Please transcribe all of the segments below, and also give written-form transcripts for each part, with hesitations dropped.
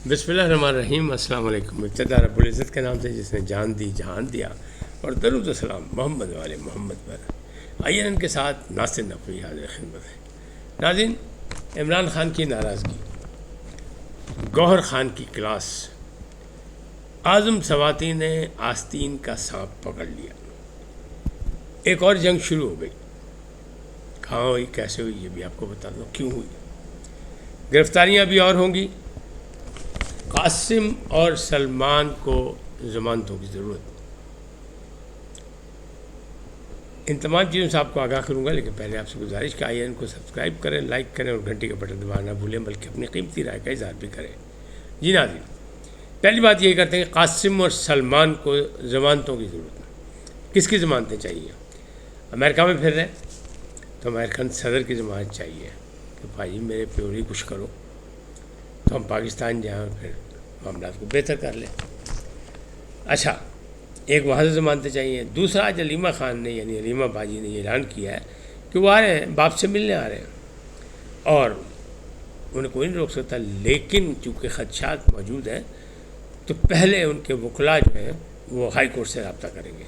بسم اللہ الرحمن الرحیم۔ السلام علیکم۔ ابتدا رب العزت کے نام سے جس نے جان دی جہان دیا، اور درود و سلام محمد والے محمد پر۔ آئیے ان کے ساتھ ناصر نقوی حاضر خدمت ہے۔ ناظرین، عمران خان کی ناراضگی، گوہر خان کی کلاس، اعظم سواتین نے آستین کا سانپ پکڑ لیا۔ ایک اور جنگ شروع ہو گئی۔ کہاں ہوئی، کیسے ہوئی، یہ بھی آپ کو بتا دوں کیوں ہوئی۔ گرفتاریاں بھی اور ہوں گی۔ قاسم اور سلمان کو ضمانتوں کی ضرورت۔ ان تمام چیزوں سے آپ کو آگاہ کروں گا، لیکن پہلے آپ سے گزارش کہ آئیے ان کو سبسکرائب کریں، لائک کریں اور گھنٹی کا بٹن دبانا نہ بھولیں، بلکہ اپنی قیمتی رائے کا اظہار بھی کریں۔ جی ناظرین، پہلی بات یہ کرتے ہیں کہ قاسم اور سلمان کو ضمانتوں کی ضرورت ہے۔ کس کی ضمانتیں چاہیے؟ امریکہ میں پھر رہے تو امریکن صدر کی ضمانت چاہیے کہ بھائی میرے پیوری کچھ کرو، تو ہم پاکستان جائیں اور پھر معاملات کو بہتر کر لیں۔ اچھا، ایک وہاں سے ضمانتیں چاہیے۔ دوسرا، آج علیمہ خان نے یعنی علیمہ باجی نے یہ اعلان کیا ہے کہ وہ آ رہے ہیں، باپ سے ملنے آ رہے ہیں، اور انہیں کوئی نہیں روک سکتا، لیکن چونکہ خدشات موجود ہیں تو پہلے ان کے وکلاء جو ہیں وہ ہائی کورٹ سے رابطہ کریں گے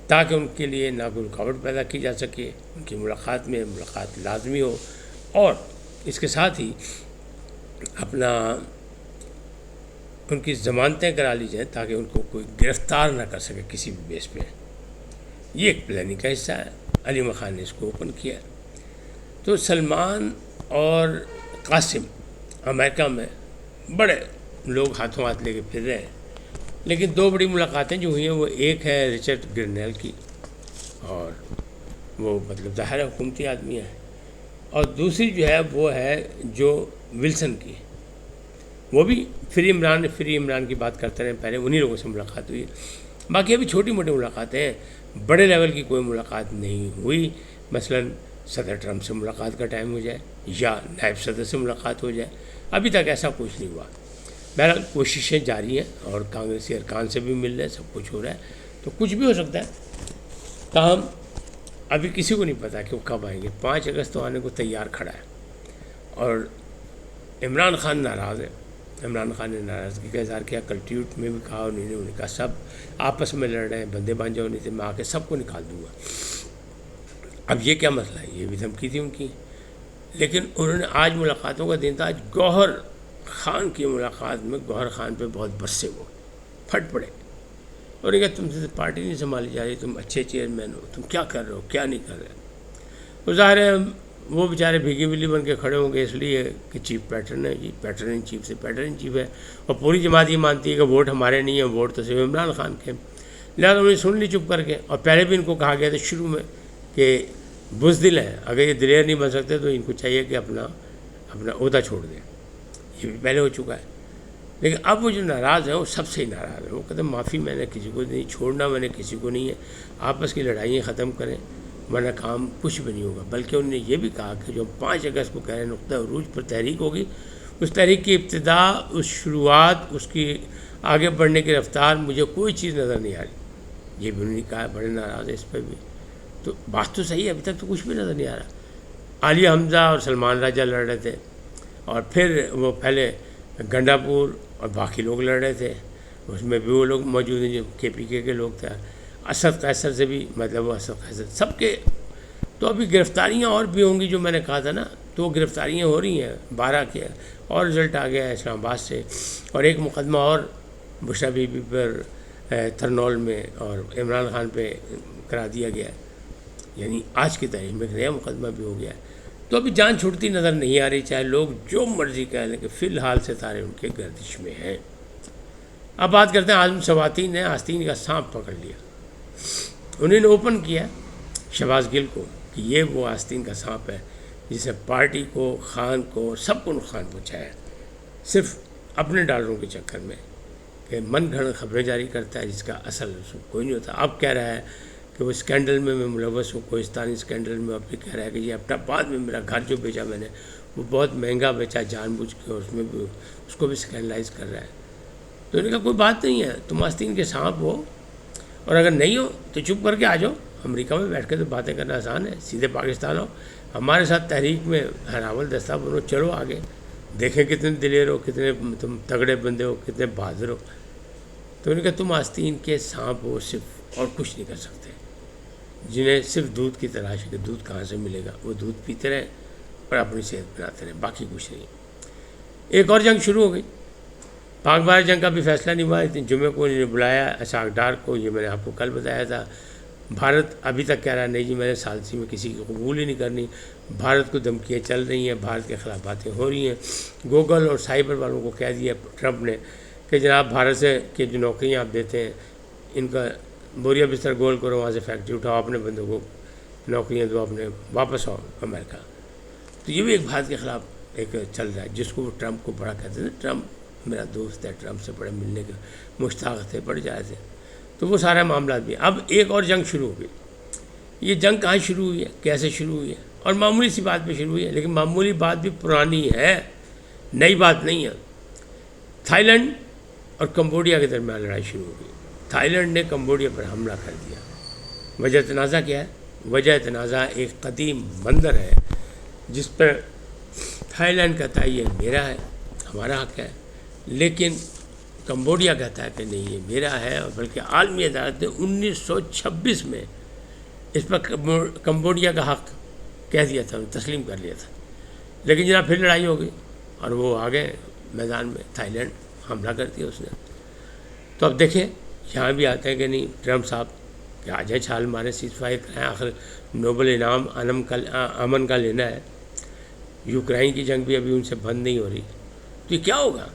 تاکہ ان کے لیے نہ کوئی رکاوٹ پیدا کی جا سکے، ان کی ملاقات لازمی ہو، اور اس کے ساتھ ہی اپنا ان کی ضمانتیں کرا لی جائیں تاکہ ان کو کوئی گرفتار نہ کر سکے کسی بھی بیس پہ۔ یہ ایک پلاننگ کا حصہ ہے۔ علیمہ خان نے اس کو اوپن کیا۔ تو سلمان اور قاسم امریکہ میں بڑے لوگ ہاتھوں ہاتھ لے کے پھر رہے ہیں، لیکن دو بڑی ملاقاتیں جو ہوئی ہیں وہ ایک ہے رچرڈ گرنیل کی، اور وہ مطلب ظاہر ہے حکومتی آدمی ہے، اور دوسری جو ہے وہ ہے جو ولسن کی، وہ بھی فری عمران کی بات کرتے رہے، پہلے انہی لوگوں سے ملاقات ہوئی ہے۔ باقی ابھی چھوٹی موٹی ملاقاتیں ہیں، بڑے لیول کی کوئی ملاقات نہیں ہوئی۔ مثلا صدر ٹرمپ سے ملاقات کا ٹائم ہو جائے یا نائب صدر سے ملاقات ہو جائے، ابھی تک ایسا کچھ نہیں ہوا۔ بہرحال کوششیں جاری ہیں اور کانگریسی ارکان سے بھی مل رہے ہیں، سب کچھ ہو رہا ہے، تو کچھ بھی ہو سکتا ہے۔ تاہم ابھی کسی کو نہیں پتا کہ وہ کب آئیں گے۔ 5 اگست تو آنے کو تیار کھڑا ہے، اور عمران خان ناراض ہے۔ عمران خان نے ناراضگی کا اظہار کیا، کل ٹویٹ میں بھی کہا، انہوں نے کہا سب آپس میں لڑ رہے ہیں، بندے بانجے ہونے سے میں آ کے سب کو نکال دوں گا۔ اب یہ کیا مسئلہ ہے؟ یہ بھی دھمکی تھی ان کی، لیکن انہوں نے آج ملاقاتوں کا دن تھا، آج گوہر خان کی ملاقات میں گوہر خان پہ بہت برسے، وہ پھٹ پڑے اور کہا تم سے پارٹی نہیں سنبھالی جا رہی، تم اچھے چیئرمین ہو، تم کیا کر رہے ہو، کیا نہیں کر رہے۔ وہ ظاہر ہے وہ بیچارے بھیگی بلی بن کے کھڑے ہوں گے، اس لیے کہ چیف پیٹرن ہے، جی پیٹرن ان چیف سے پیٹرن ان چیف ہے، اور پوری جماعت یہ مانتی ہے کہ ووٹ ہمارے نہیں ہیں، ووٹ تو صرف عمران خان کے۔ لہٰذا انہوں نے سن لی چپ کر کے، اور پہلے بھی ان کو کہا گیا تھا شروع میں کہ بزدل ہیں، اگر یہ دلیر نہیں بن سکتے تو ان کو چاہیے کہ اپنا عہدہ چھوڑ دیں۔ یہ بھی پہلے ہو چکا ہے، لیکن اب وہ جو ناراض ہیں وہ سب سے ہی ناراض ہیں۔ وہ کہتے ہیں معافی میں نے کسی کو نہیں، چھوڑنا میں نے کسی کو نہیں ہے، آپس کی لڑائیاں ختم کریں ورنہ کام کچھ بھی نہیں ہوگا۔ بلکہ انہوں نے یہ بھی کہا کہ جو 5 اگست کو کہہ رہے ہیں نقطہ عروج پر تحریک ہوگی، اس تحریک کی ابتدا، اس شروعات، اس کی آگے بڑھنے کی رفتار مجھے کوئی چیز نظر نہیں آ رہی۔ یہ بھی انہوں نے کہا، بڑے ناراض ہے اس پہ بھی۔ تو بات تو صحیح ہے، ابھی تک تو کچھ بھی نظر نہیں آ رہا۔ عالیہ حمزہ اور سلمان راجہ لڑ رہے تھے، اور پھر وہ پہلے گنڈا پور اور باقی لوگ لڑ رہے تھے، اس میں بھی وہ لوگ موجود ہیں جو KPK کے لوگ تھے۔ اسد قیصر سے بھی، مطلب وہ اسد قیصر سب کے، تو ابھی گرفتاریاں اور بھی ہوں گی جو میں نے کہا تھا نا، تو وہ گرفتاریاں ہو رہی ہیں۔ 12 کے اور رزلٹ آ گیا ہے اسلام آباد سے، اور ایک مقدمہ اور بشرا بی بی پر ترنول میں اور عمران خان پہ کرا دیا گیا ہے، یعنی آج کی تاریخ میں ایک نیا مقدمہ بھی ہو گیا ہے۔ تو ابھی جان چھوٹتی نظر نہیں آ رہی، چاہے لوگ جو مرضی کہہ لیں کہ فی الحال ستارے ان کے گردش میں ہیں۔ اب بات کرتے ہیں اعظم سواتین نے آستین کا سانپ پکڑ لیا۔ انہوں نے اوپن کیا شہباز گل کو کہ یہ وہ آستین کا سانپ ہے جس نے پارٹی کو، خان کو، سب کو نقصان پہنچایا ہے، صرف اپنے ڈالروں کے چکر میں، کہ من گھڑت خبریں جاری کرتا ہے جس کا اصل کوئی نہیں ہوتا۔ اب کہہ رہا ہے کہ وہ اسکینڈل میں ملوث ہوں، کوہستانی اسکینڈل میں، اب بھی کہہ رہا ہے کہ یہ اپنا بعد میں میرا گھر جو بیچا میں نے وہ بہت مہنگا بیچا جان بوجھ کے، اور اس میں بھی اس کو بھی اسکینڈلائز کر رہا ہے۔ تو انہوں نے کہا کوئی بات نہیں ہے، تم آستین کے سانپ ہو، اور اگر نہیں ہو تو چپ کر کے آ جاؤ، امریکہ میں بیٹھ کے تو باتیں کرنا آسان ہے، سیدھے پاکستان آؤ، ہمارے ساتھ تحریک میں ہراول دستہ بنو، چلو آگے، دیکھیں کتنے دلیر ہو، کتنے تم تگڑے بندے ہو، کتنے بہادر ہو. تو انہوں نے کہا تم آستین کے سانپ ہو صرف، اور کچھ نہیں کر سکتے. جنہیں صرف دودھ کی تلاش ہے کہ دودھ کہاں سے ملے گا، وہ دودھ پیتے رہیں اور اپنی صحت بناتے رہیں، باقی کچھ نہیں. ایک اور جنگ شروع ہو گئی. پاک بھارت جنگ کا بھی فیصلہ نہیں ہوا. جمعے کو انہوں نے بلایا اسحاق ڈار کو، یہ میں نے آپ کو کل بتایا تھا. بھارت ابھی تک کہہ رہا نہیں جی میں نے ثالثی میں کسی کی قبول ہی نہیں کرنی. بھارت کو دھمکیاں چل رہی ہیں، بھارت کے خلاف باتیں ہو رہی ہیں. گوگل اور سائبر والوں کو کہہ دیا ٹرمپ نے کہ جناب بھارت سے کہ جو نوکریاں آپ دیتے ہیں ان کا بوریا بستر گول کرو، وہاں سے فیکٹری اٹھاؤ، اپنے بندوں کو نوکریاں دو، اپنے واپس آؤ امریکہ. تو یہ بھی ایک بھارت کے خلاف ایک چل رہا ہے، جس کو وہ ٹرمپ کو بڑا کہتے تھے. ٹرمپ میرا دوست ہے، ٹرمپ سے بڑے ملنے کے مشتاق تھے، بڑے جائے تھے. تو وہ سارے معاملات بھی. اب ایک اور جنگ شروع ہو گئی. یہ جنگ کہاں شروع ہوئی ہے، کیسے شروع ہوئی ہے، اور معمولی سی بات پہ شروع ہوئی ہے، لیکن معمولی بات بھی پرانی ہے، نئی بات نہیں ہے. تھائی لینڈ اور کمبوڈیا کے درمیان لڑائی شروع ہو گئی. تھائی لینڈ نے کمبوڈیا پر حملہ کر دیا. وجہ تنازع کیا ہے؟ وجہ تنازع ایک قدیم بندر ہے جس پر تھائی لینڈ کہتا ہے یہ میرا ہے، ہمارا حق ہے، لیکن کمبوڈیا کہتا ہے کہ نہیں یہ میرا ہے. اور بلکہ عالمی عدالت نے 1926 میں اس پر کمبوڈیا کا حق کہہ دیا تھا، تسلیم کر لیا تھا. لیکن جناب پھر لڑائی ہو گئی اور وہ آ گئے میدان میں. تھائی لینڈ حملہ کر دیا اس نے. تو اب دیکھیں یہاں بھی آتے ہیں کہ نہیں ٹرمپ صاحب کہ آ جائیں چھال مارے، سیز فائر کرائیں، آخر نوبل انعام امن کا لینا ہے. یوکرائن کی جنگ بھی ابھی ان سے بند نہیں ہو رہی. تو یہ کیا ہوگا؟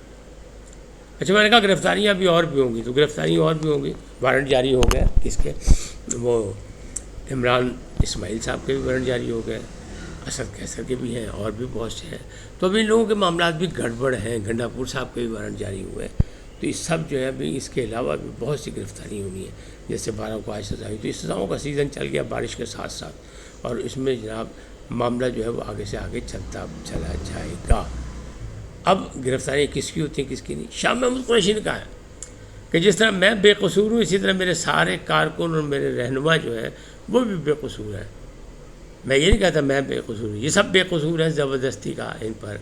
اچھا میں نے کہا گرفتاریاں بھی اور بھی ہوں گی. تو گرفتاریاں اور بھی ہوں گی. وارنٹ جاری ہو گیا کس کے؟ وہ عمران اسماعیل صاحب کے بھی وارنٹ جاری ہو گئے، اسد قیصر کے بھی ہیں، اور بھی بہت سے ہیں. تو ابھی ان لوگوں کے معاملات بھی گڑبڑ ہیں. گنڈا پور صاحب کے بھی وارنٹ جاری ہوئے. تو یہ سب جو ہے ابھی اس کے علاوہ بھی بہت سی گرفتاری ہونی ہے. جیسے 12 کو آج سزا ہوئی. تو اس سزاؤں کا سیزن چل گیا بارش کے ساتھ ساتھ، اور اس میں جناب معاملہ جو ہے وہ آگے سے آگے چلتا چلا جائے گا. اب گرفتاریاں کس کی ہوتی ہیں کس کی نہیں. شاہ محمود قریشی نے کہا ہے کہ جس طرح میں بے قصور ہوں اسی طرح میرے سارے کارکن اور میرے رہنما جو ہیں وہ بھی بے قصور ہیں. میں یہ نہیں کہتا میں بے قصور ہوں، یہ سب بے قصور ہیں. زبردستی کا ان پر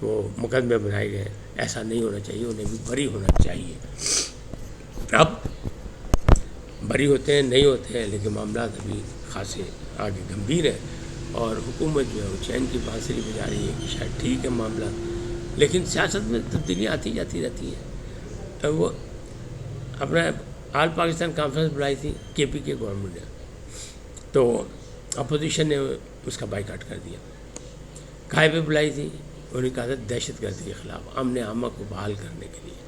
وہ مقدمے بنائے گئے. ایسا نہیں ہونا چاہیے، انہیں بھی بری ہونا چاہیے. اب بری ہوتے ہیں نہیں ہوتے ہیں، لیکن معاملات ابھی خاصے آگے گمبھیر ہیں. اور حکومت جو ہے وہ چین کی بانسری بجا رہی ہے کہ شاید ٹھیک ہے معاملات، لیکن سیاست میں تبدیلیاں آتی جاتی رہتی ہیں. وہ اپنا آل پاکستان کانفرنس بلائی تھی کے پی کے گورنمنٹ نے، تو اپوزیشن نے اس کا بائیکاٹ کر دیا. کائے پہ بلائی تھی؟ انہوں نے کہا تھا دہشت گردی کے خلاف، امن عامہ کو بحال کرنے کے لیے.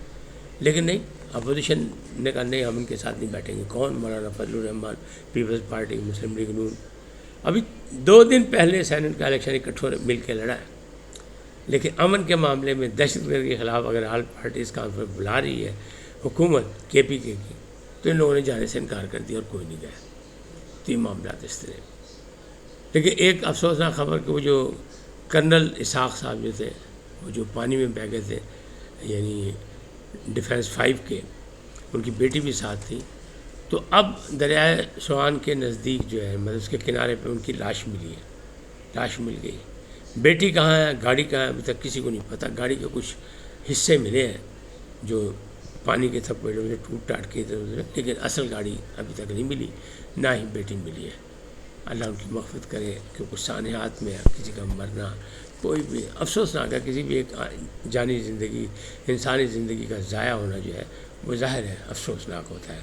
لیکن نہیں، اپوزیشن نے کہا نہیں ہم ان کے ساتھ نہیں بیٹھیں گے. کون؟ مولانا فضل الرحمان، پیپلز پارٹی، مسلم لیگ نون. ابھی 2 دن پہلے سینٹ کا الیکشن اکٹھے مل کے لڑا ہے. لیکن امن کے معاملے میں دہشت گردی کے خلاف اگر آل پارٹیز کانفرنس بلا رہی ہے حکومت کے پی کے کی، تو ان لوگوں نے جانے سے انکار کر دیا اور کوئی نہیں گیا. تو یہ معاملات اس طرح. لیکن ایک افسوسناک خبر کہ وہ جو کرنل اسحاق صاحب جو تھے وہ جو پانی میں بہہ گئے تھے، یعنی ڈیفینس 5 کے، ان کی بیٹی بھی ساتھ تھی. تو اب دریائے سوان کے نزدیک جو ہے مطلب اس کے کنارے پہ ان کی لاش ملی ہے. لاش مل گئی. بیٹی کہاں ہے، گاڑی کہاں ہے، ابھی تک کسی کو نہیں پتہ. گاڑی کے کچھ حصے ملے ہیں جو پانی کے تھپڑوں میں ٹوٹ ٹاٹ کے ادھر ادھر، لیکن اصل گاڑی ابھی تک نہیں ملی، نہ ہی بیٹی ملی ہے. اللہ ان کی مغفرت کرے کہ کچھ سانحات میں کسی کا مرنا کوئی بھی افسوسناک ہے. کسی بھی ایک جانی زندگی، انسانی زندگی کا ضائع ہونا جو ہے وہ ظاہر ہے افسوسناک ہوتا ہے.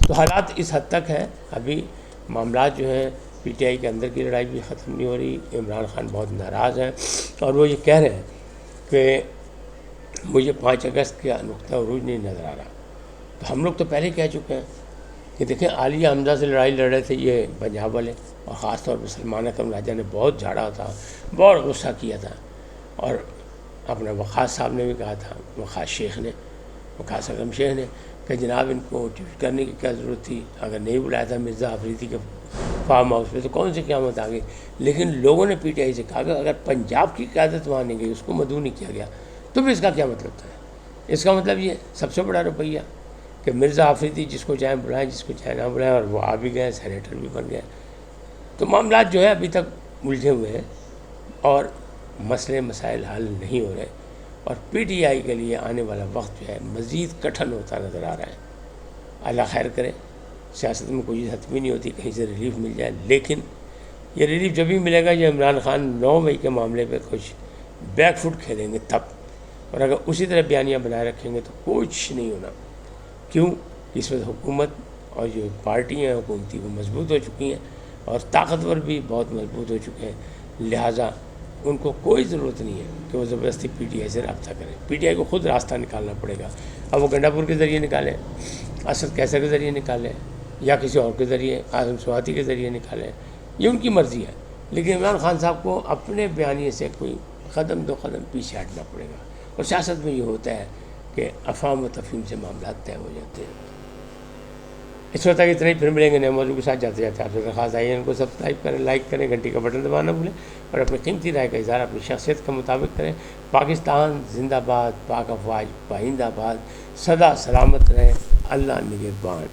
تو حالات اس حد تک ہے. ابھی معاملات جو ہیں پی ٹی آئی کے اندر کی لڑائی بھی ختم نہیں ہو رہی. عمران خان بہت ناراض ہیں اور وہ یہ کہہ رہے ہیں کہ مجھے 5 اگست کا نقطہ عروج نہیں نظر آ رہا. تو ہم لوگ تو پہلے کہہ چکے ہیں کہ دیکھیں عالیہ حمزہ سے لڑائی لڑ رہے تھے یہ پنجاب والے، اور خاص طور پہ سلمان اکرم راجہ نے بہت جھاڑا تھا، بہت غصہ کیا تھا. اور اپنے وقاص صاحب نے بھی کہا تھا، وقاص اکرم شیخ نے کہ جناب ان کو ٹویٹ کرنے کی کیا ضرورت تھی، اگر نہیں بلایا تھا مرزا آفریدی کے فارم ہاؤس پہ تو کون سی قیامت آ گئی. لیکن لوگوں نے پی ٹی آئی سے کہا کہ اگر پنجاب کی قیادت وہاں نہیں گئی، اس کو مدعو نہیں کیا گیا، تو پھر اس کا کیا مطلب تھا؟ اس کا مطلب یہ سب سے بڑا رویہ کہ مرزا آفریدی جس کو چاہیں بلائیں، جس کو چاہیں نہ بلائیں، اور وہ آ بھی گئے، سینیٹر بھی بن گئے. تو معاملات جو ہے ابھی تک الجھے ہوئے ہیں اور مسئلے مسائل حل نہیں ہو رہے. اور پی ٹی آئی کے لیے آنے والا وقت جو ہے مزید کٹھن ہوتا نظر آ رہا ہے۔ اللہ خیر کرے، سیاست میں کوئی حتمی نہیں ہوتی کہیں سے ریلیف مل جائے، لیکن یہ ریلیف جب بھی ملے گا جب عمران خان 9 مئی کے معاملے پہ کچھ بیک فٹ کھیلیں گے تب، اور اگر اسی طرح بیانیاں بنائے رکھیں گے تو کچھ نہیں ہونا۔ کیوں؟ اس وقت حکومت اور جو پارٹی ہیں حکومتی وہ مضبوط ہو چکی ہیں اور طاقتور بھی بہت مضبوط ہو چکے ہیں، لہٰذا ان کو کوئی ضرورت نہیں ہے کہ وہ زبردستی پی ٹی آئی سے رابطہ کریں۔ پی ٹی آئی کو خود راستہ نکالنا پڑے گا، اب وہ گنڈا پور کے ذریعے نکالیں، اسد کیسر کے ذریعے نکالیں، یا کسی اور کے ذریعے قاسم سواتی کے ذریعے نکالیں، یہ ان کی مرضی ہے، لیکن عمران خان صاحب کو اپنے بیانیے سے کوئی قدم 2 قدم پیچھے ہٹنا پڑے گا۔ اور سیاست میں یہ ہوتا ہے کہ افہام و تفہیم سے معاملات طے ہو جاتے ہیں۔ اس وقت تک اتنا ہی، پھر ملیں گے نئے موضوع کے ساتھ۔ جاتے جاتے آپ سے درخواست آئی ہے ان کو سبسکرائب کریں، لائک کریں، گھنٹی کا بٹن دبانا بھولیں، اور اپنی قیمتی رائے کا اظہار اپنی شخصیت کے مطابق کریں۔ پاکستان زندہ باد، پاک افواج پائندہ باد، سدا سلامت رہیں، اللہ نگہبان۔